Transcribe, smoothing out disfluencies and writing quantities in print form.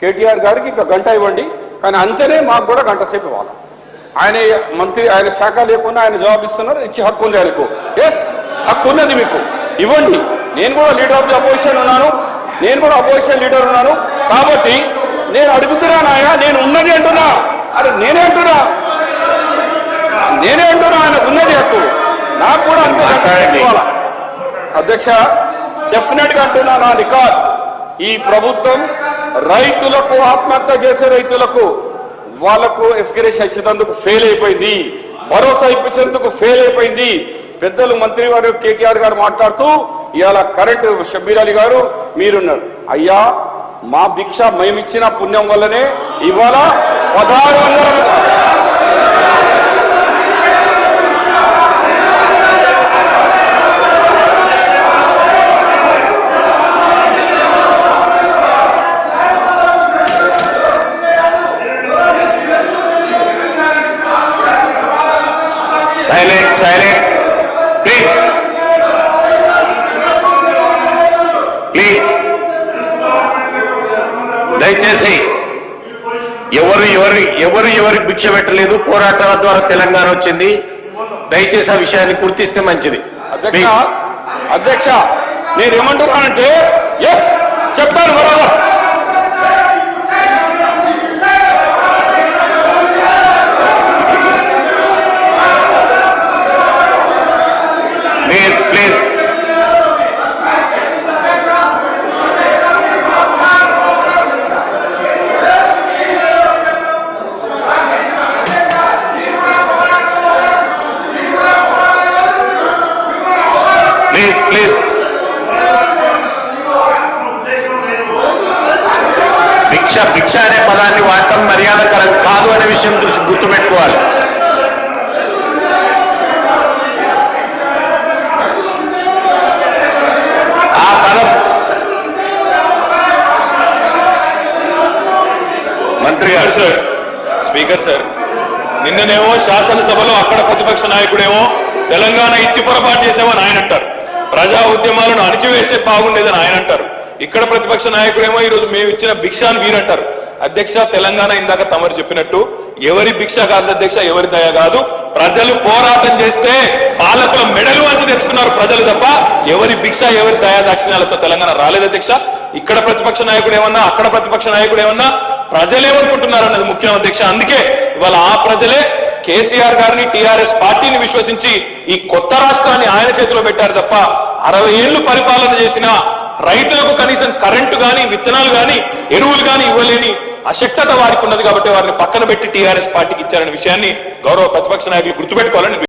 కేటీఆర్ గారికి ఇంకా గంట ఇవ్వండి, కానీ అంతనే మాకు కూడా గంట సేపు ఇవ్వాలి. ఆయన మంత్రి, ఆయన శాఖ లేకుండా ఆయన జవాబు ఇస్తున్నారు, ఇచ్చి హక్కు ఉంది ఆయనకు. ఎస్, హక్కు ఉన్నది మీకు, ఇవ్వండి. నేను కూడా లీడర్ ఆఫ్ ది అపోజిషన్ ఉన్నాను, నేను కూడా అపోజిషన్ లీడర్ ఉన్నాను. కాబట్టి నేను అడుగుతున్నానాయా, నేను ఉన్నది అంటున్నా. అరే నేనే అంటున్నా ఆయనకు ఉన్నది హక్కు, నాకు కూడా అంతే ఇవ్వాలా. అధ్యక్ష, డెఫినెట్ గా అంటున్నా, నా రికార్డ్, ఈ ప్రభుత్వం రైతులకు, ఆత్మహత్య చేసే రైతులకు వాళ్లకు ఎస్కరేషన్ ఇచ్చేందుకు ఫెయిల్ అయిపోయింది, భరోసా ఇప్పించేందుకు ఫెయిల్ అయిపోయింది. పెద్దలు మంత్రి వారు కేటీఆర్ గారు మాట్లాడుతూ ఇవాళ కరెంటు షబ్బీర్ అలీ గారు మీరున్నారు. అయ్యా, మా భిక్ష మేమిచ్చిన పుణ్యం వల్లనే ఇవాళ 1600 Silent, please. దయచేసి ఎవరు భిక్ష పెట్టలేదు, పోరాటాల ద్వారా తెలంగాణ వచ్చింది. దయచేసి ఆ విషయాన్ని గుర్తిస్తే మంచిది. అధ్యక్ష, నేనేమంటున్నానంటే ఎస్ చెప్తాను బరాబర్. భిక్ష అనే పదాన్ని వాడటం మర్యాదకరం కాదు అనే విషయం గుర్తుపెట్టుకోవాలి. ఆ పదం మంత్రి గారు. సార్, స్పీకర్ సార్, నిన్ననేమో శాసనసభలో అక్కడ ప్రతిపక్ష నాయకుడేమో తెలంగాణ ఇచ్చి పొరపాటు చేసామని ఆయన అంటారు, ప్రజా ఉద్యమాలను అణిచివేసే బాగుండేదని ఆయన అంటారు. ఇక్కడ ప్రతిపక్ష నాయకుడేమో ఈరోజు మేము ఇచ్చిన భిక్ష అని వీరంటారు. అధ్యక్ష, తెలంగాణ ఇందాక తమరు చెప్పినట్టు ఎవరి భిక్ష కాదు అధ్యక్ష, ఎవరి దయ కాదు. ప్రజలు పోరాటం చేస్తే పాలకుల మెడలు వంచి తెచ్చుకున్నారు ప్రజలు తప్ప ఎవరి భిక్ష, ఎవరి దయా దాక్షిణ్యాలతో తెలంగాణ రాలేదు అధ్యక్ష. ఇక్కడ ప్రతిపక్ష నాయకుడు ఏమన్నా, అక్కడ ప్రతిపక్ష నాయకుడు ఏమన్నా, ప్రజలేమనుకుంటున్నారు అన్నది ముఖ్యం అధ్యక్ష. అందుకే ఇవాళ ఆ ప్రజలే కేసీఆర్ గారిని, టీఆర్ఎస్ పార్టీని విశ్వసించి ఈ కొత్త రాష్ట్రాన్ని ఆయన చేతిలో పెట్టారు తప్ప 60 ఏళ్లు పరిపాలన చేసిన రైతులకు కనీసం కరెంటు గాని, విత్తనాలు గాని, ఎరువులు గాని ఇవ్వలేని అశక్తత వారికి ఉన్నది. కాబట్టి వారిని పక్కన పెట్టి టీఆర్ఎస్ పార్టీకి ఇచ్చారనే విషయాన్ని గౌరవ ప్రతిపక్ష నాయకులు గుర్తుపెట్టుకోవాలని